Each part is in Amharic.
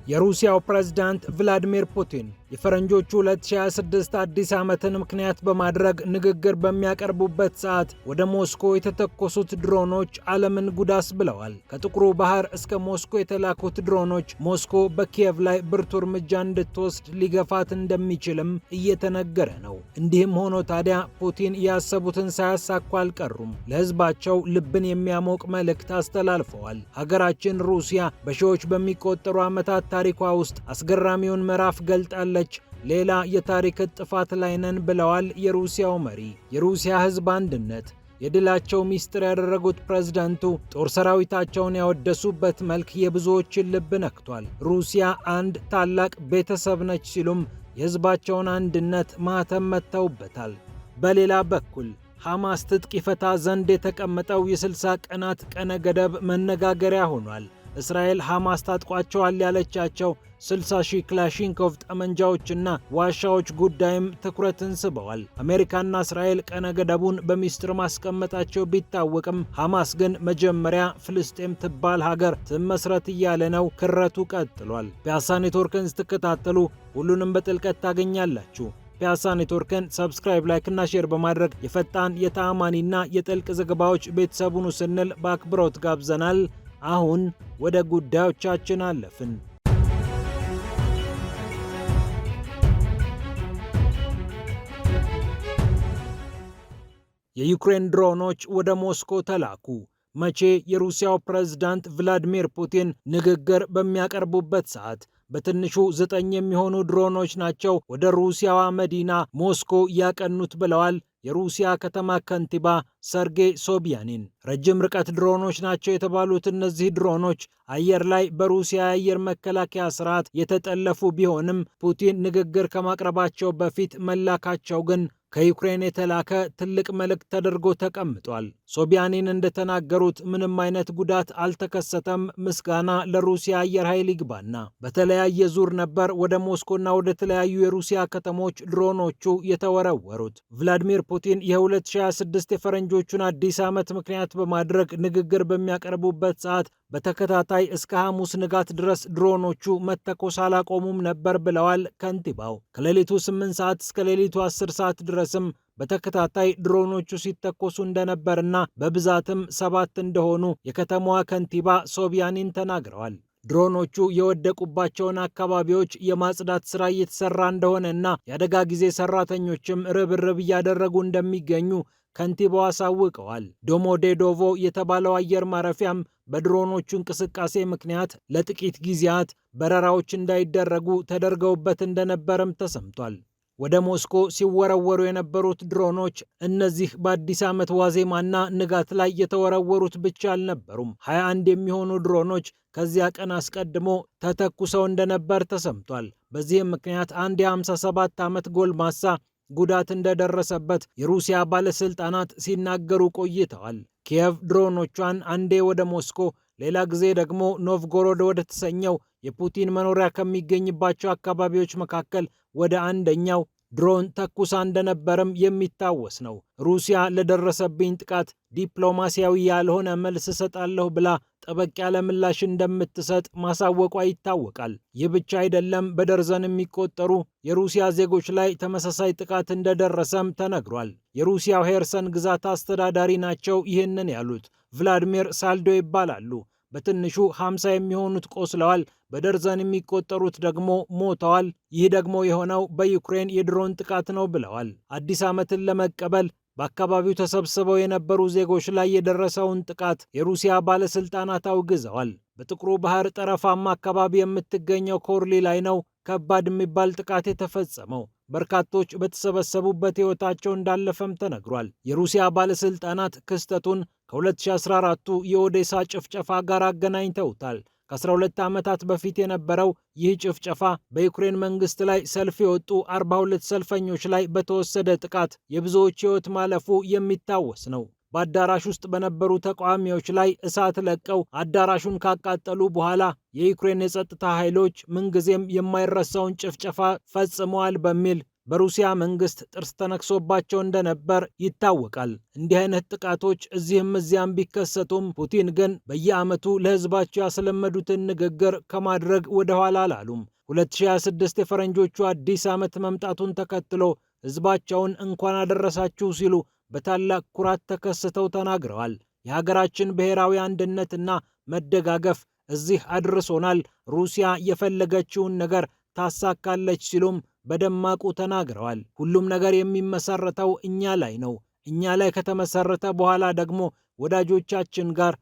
የሩሲያው ፕሬዝዳንት ቭላዲሚር ፑቲን የፈረንጆቹ 2026 አዲስ ዓመትን ምክንያት በማድረግ ንግግር በሚያቀርቡበት ሰዓት ወደ ሞስኮ የተተኮሱት ድሮኖች ዓለምን ጉዳስ ብለዋል። ከጥቁሩ ባህር እስከ ሞስኮ የተላኩት ድሮኖች ሞስኮ በኪየቭ ላይ ብርቱ እርምጃ እንድትወስድ ሊገፋት እንደሚችልም እየተነገረ ነው። እንዲህም ሆኖ ታዲያ ፑቲን ያሰቡትን ሳያሳኩ አልቀሩም። ለሕዝባቸው ልብን የሚያሞቅ መልእክት አስተላልፈዋል። ሀገራችን ሩሲያ በሺዎች በሚቆጠሩ ዓመታት ታሪኳ ውስጥ አስገራሚውን ምዕራፍ ገልጣለች። ሌላ የታሪክ ጥፋት ላይ ነን ብለዋል የሩሲያው መሪ። የሩሲያ ሕዝብ አንድነት የድላቸው ሚስጥር ያደረጉት ፕሬዝዳንቱ ጦር ሰራዊታቸውን ያወደሱበት መልክ የብዙዎችን ልብ ነክቷል። ሩሲያ አንድ ታላቅ ቤተሰብ ነች ሲሉም የሕዝባቸውን አንድነት ማህተም መተውበታል። በሌላ በኩል ሐማስ ትጥቅ ይፈታ ዘንድ የተቀመጠው የ60 ቀናት ቀነ ገደብ መነጋገሪያ ሆኗል። እስራኤል ሐማስ ታጥቋቸዋል ያለቻቸው 60,000 ክላሽንኮቭ ጠመንጃዎችና ዋሻዎች ጉዳይም ትኩረትን ስበዋል። አሜሪካና እስራኤል ቀነ ገደቡን በሚስጥር ማስቀመጣቸው ቢታወቅም ሐማስ ግን መጀመሪያ ፍልስጤም ትባል ሀገር ትመስረት እያለ ነው። ክረቱ ቀጥሏል። ፒያሳ ኔትወርክን ስትከታተሉ ሁሉንም በጥልቀት ታገኛላችሁ። ፒያሳ ኔትወርክን ሰብስክራይብ፣ ላይክ እና ሼር በማድረግ የፈጣን የተአማኒና የጥልቅ ዘገባዎች ቤተሰቡን ስንል በአክብሮት ጋብዘናል። አሁን ወደ ጉዳዮቻችን አለፍን። የዩክሬን ድሮኖች ወደ ሞስኮ ተላኩ። መቼ? የሩሲያው ፕሬዝዳንት ቭላዲሚር ፑቲን ንግግር በሚያቀርቡበት ሰዓት በትንሹ 9 የሚሆኑ ድሮኖች ናቸው ወደ ሩሲያዋ መዲና ሞስኮ ያቀኑት ብለዋል የሩሲያ ከተማ ከንቲባ ሰርጌይ ሶቢያኒን። ረጅም ርቀት ድሮኖች ናቸው የተባሉት እነዚህ ድሮኖች አየር ላይ በሩሲያ የአየር መከላከያ ስርዓት የተጠለፉ ቢሆንም ፑቲን ንግግር ከማቅረባቸው በፊት መላካቸው ግን ከዩክሬን የተላከ ትልቅ መልእክት ተደርጎ ተቀምጧል። ሶቢያኒን እንደተናገሩት ምንም አይነት ጉዳት አልተከሰተም፣ ምስጋና ለሩሲያ አየር ኃይል ይግባና። በተለያየ ዙር ነበር ወደ ሞስኮና ወደ ተለያዩ የሩሲያ ከተሞች ድሮኖቹ የተወረወሩት። ቭላዲሚር ፑቲን የ2026 የፈረንጆቹን አዲስ ዓመት ምክንያት በማድረግ ንግግር በሚያቀርቡበት ሰዓት በተከታታይ እስከ ሐሙስ ንጋት ድረስ ድሮኖቹ መተኮስ አላቆሙም ነበር ብለዋል ከንቲባው። ከሌሊቱ 8 ሰዓት እስከ ሌሊቱ 10 ሰዓት ድረስም በተከታታይ ድሮኖቹ ሲተኮሱ እንደነበርና በብዛትም 7 እንደሆኑ የከተማዋ ከንቲባ ሶቢያኒን ተናግረዋል። ድሮኖቹ የወደቁባቸውን አካባቢዎች የማጽዳት ሥራ እየተሰራ እንደሆነና የአደጋ ጊዜ ሰራተኞችም ርብርብ እያደረጉ እንደሚገኙ ከንቲባው አሳውቀዋል። ዶሞዴዶቮ የተባለው አየር ማረፊያም በድሮኖቹ እንቅስቃሴ ምክንያት ለጥቂት ጊዜያት በረራዎች እንዳይደረጉ ተደርገውበት እንደነበረም ተሰምቷል። ወደ ሞስኮ ሲወረወሩ የነበሩት ድሮኖች እነዚህ በአዲስ ዓመት ዋዜማና ንጋት ላይ የተወረወሩት ብቻ አልነበሩም። 21 የሚሆኑ ድሮኖች ከዚያ ቀን አስቀድሞ ተተኩሰው እንደነበር ተሰምቷል። በዚህም ምክንያት አንድ የ57 ዓመት ጎልማሳ ጉዳት እንደደረሰበት የሩሲያ ባለስልጣናት ሲናገሩ ቆይተዋል። ኪየቭ ድሮኖቿን አንዴ ወደ ሞስኮ፣ ሌላ ጊዜ ደግሞ ኖቭጎሮድ ወደ ተሰኘው የፑቲን መኖሪያ ከሚገኝባቸው አካባቢዎች መካከል ወደ አንደኛው ድሮን ተኩሳ እንደነበረም የሚታወስ ነው። ሩሲያ ለደረሰብኝ ጥቃት ዲፕሎማሲያዊ ያልሆነ መልስ እሰጣለሁ ብላ ጠበቅ ያለ ምላሽ እንደምትሰጥ ማሳወቋ ይታወቃል። ይህ ብቻ አይደለም፣ በደርዘን የሚቆጠሩ የሩሲያ ዜጎች ላይ ተመሳሳይ ጥቃት እንደደረሰም ተነግሯል። የሩሲያው ሄርሰን ግዛት አስተዳዳሪ ናቸው ይህንን ያሉት። ቭላዲሚር ሳልዶ ይባላሉ። በትንሹ 50 የሚሆኑት ቆስለዋል፣ በደርዘን የሚቆጠሩት ደግሞ ሞተዋል። ይህ ደግሞ የሆነው በዩክሬን የድሮን ጥቃት ነው ብለዋል። አዲስ ዓመትን ለመቀበል በአካባቢው ተሰብስበው የነበሩ ዜጎች ላይ የደረሰውን ጥቃት የሩሲያ ባለስልጣናት አውግዘዋል። በጥቁሩ ባህር ጠረፋማ አካባቢ የምትገኘው ኮርሊ ላይ ነው ከባድ የሚባል ጥቃት የተፈጸመው። በርካቶች በተሰበሰቡበት ሕይወታቸው እንዳለፈም ተነግሯል። የሩሲያ ባለስልጣናት ክስተቱን ከ2014ቱ የኦዴሳ ጭፍጨፋ ጋር አገናኝተውታል። ከ12 ዓመታት በፊት የነበረው ይህ ጭፍጨፋ በዩክሬን መንግስት ላይ ሰልፍ የወጡ 42 ሰልፈኞች ላይ በተወሰደ ጥቃት የብዙዎች ሕይወት ማለፉ የሚታወስ ነው። በአዳራሽ ውስጥ በነበሩ ተቃዋሚዎች ላይ እሳት ለቀው አዳራሹን ካቃጠሉ በኋላ የዩክሬን የጸጥታ ኃይሎች ምንጊዜም የማይረሳውን ጭፍጨፋ ፈጽመዋል በሚል በሩሲያ መንግስት ጥርስ ተነክሶባቸው እንደነበር ይታወቃል። እንዲህ አይነት ጥቃቶች እዚህም እዚያም ቢከሰቱም ፑቲን ግን በየዓመቱ ለህዝባቸው ያስለመዱትን ንግግር ከማድረግ ወደ ኋላ አላሉም። 2026 የፈረንጆቹ አዲስ ዓመት መምጣቱን ተከትሎ ህዝባቸውን እንኳን አደረሳችሁ ሲሉ በታላቅ ኩራት ተከስተው ተናግረዋል። የሀገራችን ብሔራዊ አንድነትና መደጋገፍ እዚህ አድርሶናል፣ ሩሲያ የፈለገችውን ነገር ታሳካለች ሲሉም በደማቁ ተናግረዋል። ሁሉም ነገር የሚመሰረተው እኛ ላይ ነው። እኛ ላይ ከተመሰረተ በኋላ ደግሞ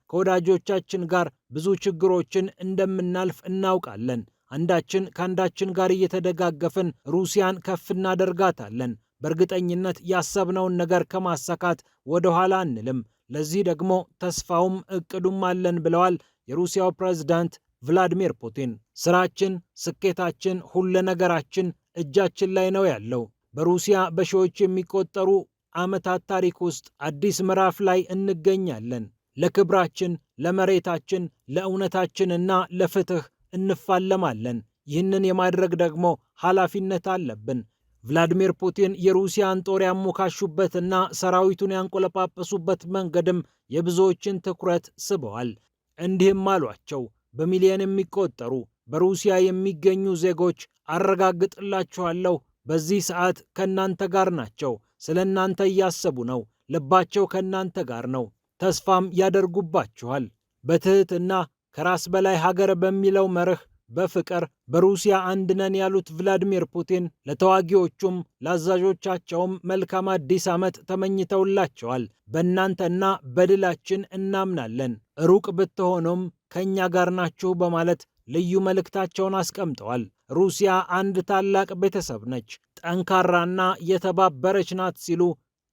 ከወዳጆቻችን ጋር ብዙ ችግሮችን እንደምናልፍ እናውቃለን። አንዳችን ከአንዳችን ጋር እየተደጋገፍን ሩሲያን ከፍ እናደርጋታለን። በእርግጠኝነት ያሰብነውን ነገር ከማሳካት ወደ ኋላ አንልም። ለዚህ ደግሞ ተስፋውም እቅዱም አለን ብለዋል የሩሲያው ፕሬዝዳንት ቭላዲሚር ፑቲን። ስራችን፣ ስኬታችን፣ ሁሉ ነገራችን እጃችን ላይ ነው ያለው። በሩሲያ በሺዎች የሚቆጠሩ ዓመታት ታሪክ ውስጥ አዲስ ምዕራፍ ላይ እንገኛለን። ለክብራችን፣ ለመሬታችን፣ ለእውነታችንና ለፍትህ እንፋለማለን። ይህንን የማድረግ ደግሞ ኃላፊነት አለብን። ቭላዲሚር ፑቲን የሩሲያን ጦር ያሞካሹበትና ሰራዊቱን ያንቆለጳጰሱበት መንገድም የብዙዎችን ትኩረት ስበዋል። እንዲህም አሏቸው፣ በሚሊዮን የሚቆጠሩ በሩሲያ የሚገኙ ዜጎች አረጋግጥላችኋለሁ፣ በዚህ ሰዓት ከእናንተ ጋር ናቸው። ስለ እናንተ እያሰቡ ነው። ልባቸው ከእናንተ ጋር ነው። ተስፋም ያደርጉባችኋል። በትህትና ከራስ በላይ ሀገር በሚለው መርህ በፍቅር በሩሲያ አንድ ነን ያሉት ቭላዲሚር ፑቲን ለተዋጊዎቹም ለአዛዦቻቸውም መልካም አዲስ ዓመት ተመኝተውላቸዋል። በእናንተና በድላችን እናምናለን፣ ሩቅ ብትሆኑም ከእኛ ጋር ናችሁ በማለት ልዩ መልእክታቸውን አስቀምጠዋል። ሩሲያ አንድ ታላቅ ቤተሰብ ነች፣ ጠንካራና የተባበረች ናት ሲሉ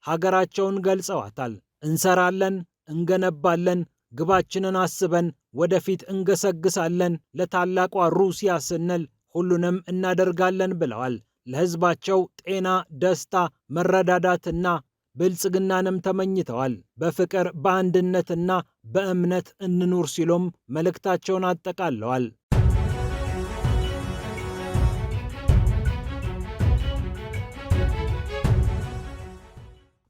ሀገራቸውን ገልጸዋታል። እንሰራለን፣ እንገነባለን፣ ግባችንን አስበን ወደፊት እንገሰግሳለን፣ ለታላቋ ሩሲያ ስንል ሁሉንም እናደርጋለን ብለዋል። ለሕዝባቸው ጤና፣ ደስታ፣ መረዳዳትና ብልጽግናንም ተመኝተዋል። በፍቅር በአንድነትና በእምነት እንኑር ሲሉም መልእክታቸውን አጠቃለዋል።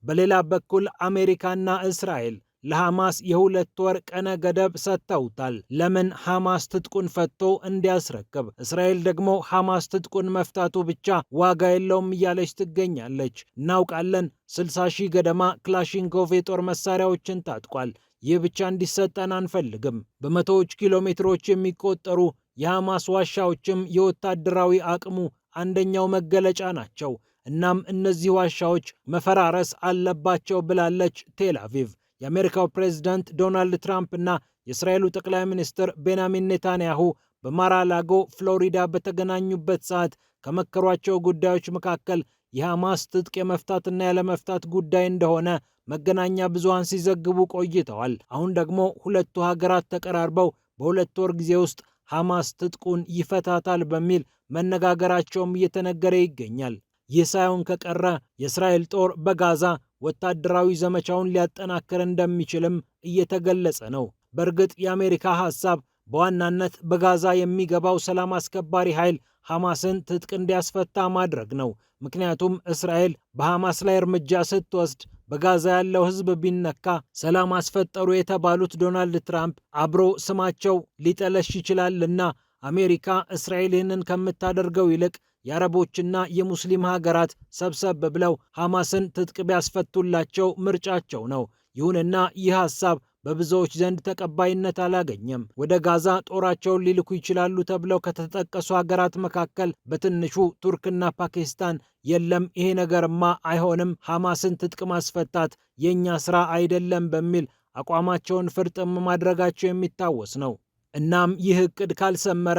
በሌላ በኩል አሜሪካና እስራኤል ለሐማስ የ2 ወር ቀነ ገደብ ሰጥተውታል። ለምን ሐማስ ትጥቁን ፈቶ እንዲያስረክብ። እስራኤል ደግሞ ሐማስ ትጥቁን መፍታቱ ብቻ ዋጋ የለውም እያለች ትገኛለች። እናውቃለን 60 ሺህ ገደማ ክላሽንኮቭ የጦር መሳሪያዎችን ታጥቋል። ይህ ብቻ እንዲሰጠን አንፈልግም። በመቶዎች ኪሎ ሜትሮች የሚቆጠሩ የሐማስ ዋሻዎችም የወታደራዊ አቅሙ አንደኛው መገለጫ ናቸው። እናም እነዚህ ዋሻዎች መፈራረስ አለባቸው ብላለች ቴል አቪቭ። የአሜሪካው ፕሬዝዳንት ዶናልድ ትራምፕ እና የእስራኤሉ ጠቅላይ ሚኒስትር ቤንያሚን ኔታንያሁ በማራላጎ ፍሎሪዳ በተገናኙበት ሰዓት ከመከሯቸው ጉዳዮች መካከል የሐማስ ትጥቅ የመፍታትና ያለመፍታት ጉዳይ እንደሆነ መገናኛ ብዙሃን ሲዘግቡ ቆይተዋል። አሁን ደግሞ ሁለቱ ሀገራት ተቀራርበው በ2 ወር ጊዜ ውስጥ ሐማስ ትጥቁን ይፈታታል በሚል መነጋገራቸውም እየተነገረ ይገኛል። ይህ ሳይሆን ከቀረ የእስራኤል ጦር በጋዛ ወታደራዊ ዘመቻውን ሊያጠናክር እንደሚችልም እየተገለጸ ነው። በእርግጥ የአሜሪካ ሐሳብ በዋናነት በጋዛ የሚገባው ሰላም አስከባሪ ኃይል ሐማስን ትጥቅ እንዲያስፈታ ማድረግ ነው። ምክንያቱም እስራኤል በሐማስ ላይ እርምጃ ስትወስድ በጋዛ ያለው ሕዝብ ቢነካ ሰላም አስፈጠሩ የተባሉት ዶናልድ ትራምፕ አብሮ ስማቸው ሊጠለሽ ይችላልና አሜሪካ እስራኤል ይህንን ከምታደርገው ይልቅ የአረቦችና የሙስሊም ሀገራት ሰብሰብ ብለው ሐማስን ትጥቅ ቢያስፈቱላቸው ምርጫቸው ነው። ይሁንና ይህ ሐሳብ በብዙዎች ዘንድ ተቀባይነት አላገኘም። ወደ ጋዛ ጦራቸውን ሊልኩ ይችላሉ ተብለው ከተጠቀሱ ሀገራት መካከል በትንሹ ቱርክና ፓኪስታን የለም ይሄ ነገርማ አይሆንም፣ ሐማስን ትጥቅ ማስፈታት የእኛ ስራ አይደለም በሚል አቋማቸውን ፍርጥም ማድረጋቸው የሚታወስ ነው። እናም ይህ እቅድ ካልሰመረ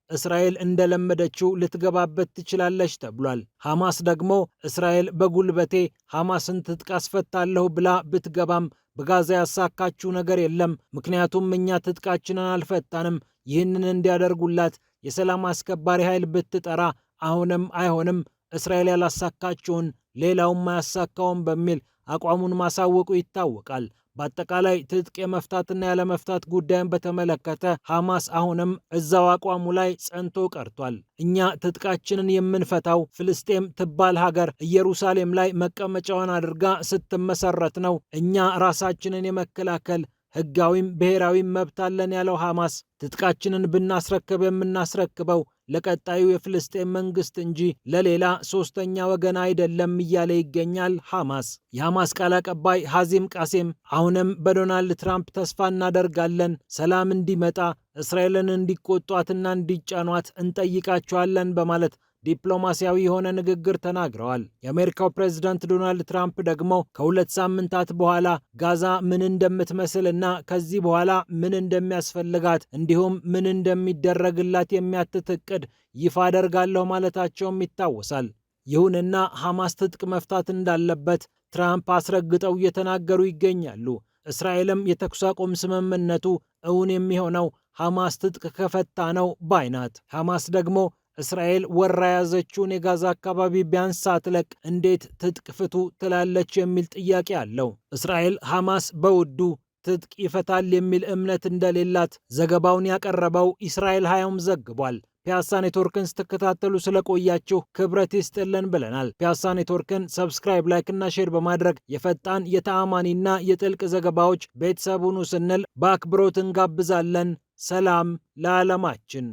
እስራኤል እንደለመደችው ልትገባበት ትችላለች ተብሏል። ሐማስ ደግሞ እስራኤል በጉልበቴ ሐማስን ትጥቅ አስፈታለሁ ብላ ብትገባም በጋዛ ያሳካችው ነገር የለም፣ ምክንያቱም እኛ ትጥቃችንን አልፈታንም። ይህንን እንዲያደርጉላት የሰላም አስከባሪ ኃይል ብትጠራ አሁንም አይሆንም፣ እስራኤል ያላሳካችውን ሌላውም አያሳካውም በሚል አቋሙን ማሳወቁ ይታወቃል። በአጠቃላይ ትጥቅ የመፍታትና ያለመፍታት ጉዳይን በተመለከተ ሐማስ አሁንም እዛው አቋሙ ላይ ጸንቶ ቀርቷል። እኛ ትጥቃችንን የምንፈታው ፍልስጤም ትባል ሀገር ኢየሩሳሌም ላይ መቀመጫዋን አድርጋ ስትመሰረት ነው። እኛ ራሳችንን የመከላከል ሕጋዊም ብሔራዊም መብት አለን ያለው ሐማስ ትጥቃችንን ብናስረክብ የምናስረክበው ለቀጣዩ የፍልስጤም መንግስት እንጂ ለሌላ ሶስተኛ ወገን አይደለም እያለ ይገኛል። ሐማስ የሐማስ ቃል አቀባይ ሐዚም ቃሴም አሁንም በዶናልድ ትራምፕ ተስፋ እናደርጋለን፣ ሰላም እንዲመጣ እስራኤልን እንዲቆጧትና እንዲጫኗት እንጠይቃቸዋለን በማለት ዲፕሎማሲያዊ የሆነ ንግግር ተናግረዋል። የአሜሪካው ፕሬዝዳንት ዶናልድ ትራምፕ ደግሞ ከ2 ሳምንታት በኋላ ጋዛ ምን እንደምትመስል እና ከዚህ በኋላ ምን እንደሚያስፈልጋት እንዲሁም ምን እንደሚደረግላት የሚያትት እቅድ ይፋ አደርጋለሁ ማለታቸውም ይታወሳል። ይሁንና ሐማስ ትጥቅ መፍታት እንዳለበት ትራምፕ አስረግጠው እየተናገሩ ይገኛሉ። እስራኤልም የተኩስ አቁም ስምምነቱ እውን የሚሆነው ሐማስ ትጥቅ ከፈታ ነው ባይ ናት። ሐማስ ደግሞ እስራኤል ወራ ያዘችውን የጋዛ አካባቢ ቢያንስ ሳትለቅ እንዴት ትጥቅ ፍቱ ትላለች የሚል ጥያቄ አለው። እስራኤል ሐማስ በውዱ ትጥቅ ይፈታል የሚል እምነት እንደሌላት ዘገባውን ያቀረበው እስራኤል ሃያውም ዘግቧል። ፒያሳ ኔትወርክን ስትከታተሉ ስለቆያችሁ ክብረት ይስጥልን ብለናል። ፒያሳ ኔትወርክን ሰብስክራይብ፣ ላይክ እና ሼር በማድረግ የፈጣን የተአማኒና የጥልቅ ዘገባዎች ቤተሰብ ሁኑ ስንል በአክብሮት እንጋብዛለን። ሰላም ለዓለማችን።